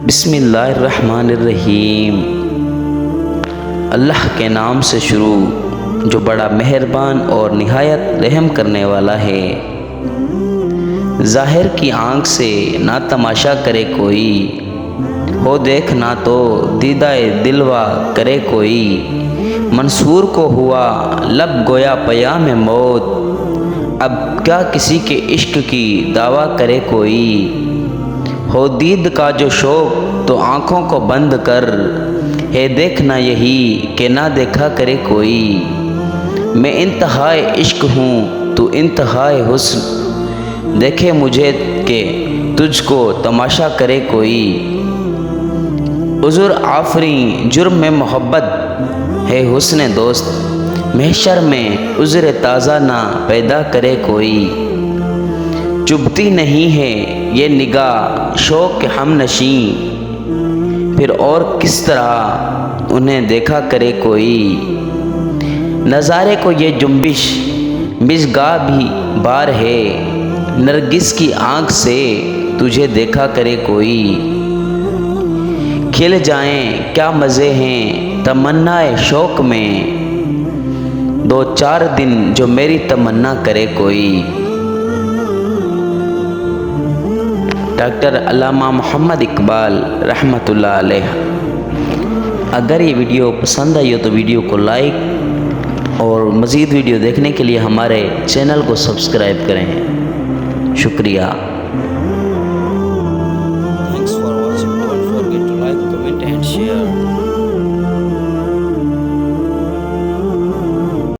بسم اللہ الرحمن الرحیم۔ اللہ کے نام سے شروع جو بڑا مہربان اور نہایت رحم کرنے والا ہے۔ ظاہر کی آنکھ سے نہ تماشا کرے کوئی، ہو دیکھنا تو دیدہ دلوا کرے کوئی۔ منصور کو ہوا لب گویا پیام موت، اب کیا کسی کے عشق کی دعویٰ کرے کوئی۔ ہو دید کا جو شوق تو آنکھوں کو بند کر، ہے دیکھنا یہی کہ نہ دیکھا کرے کوئی۔ میں انتہائے عشق ہوں تو انتہائے حسن، دیکھے مجھے کہ تجھ کو تماشا کرے کوئی۔ عذر آفریں جرم میں محبت ہے حسن دوست، محشر میں عذر تازہ نہ پیدا کرے کوئی۔ چبھتی نہیں ہے یہ نگاہ شوق ہم نشیں، پھر اور کس طرح انہیں دیکھا کرے کوئی۔ نظارے کو یہ جنبش مژگاں بھی بار ہے، نرگس کی آنکھ سے تجھے دیکھا کرے کوئی۔ کھل جائیں کیا مزے ہیں تمنائے شوق میں، دو چار دن جو میری تمنا کرے کوئی۔ ڈاکٹر علامہ محمد اقبال رحمۃ اللہ علیہ۔ اگر یہ ویڈیو پسند آئی ہو تو ویڈیو کو لائک اور مزید ویڈیو دیکھنے کے لیے ہمارے چینل کو سبسکرائب کریں۔ شکریہ۔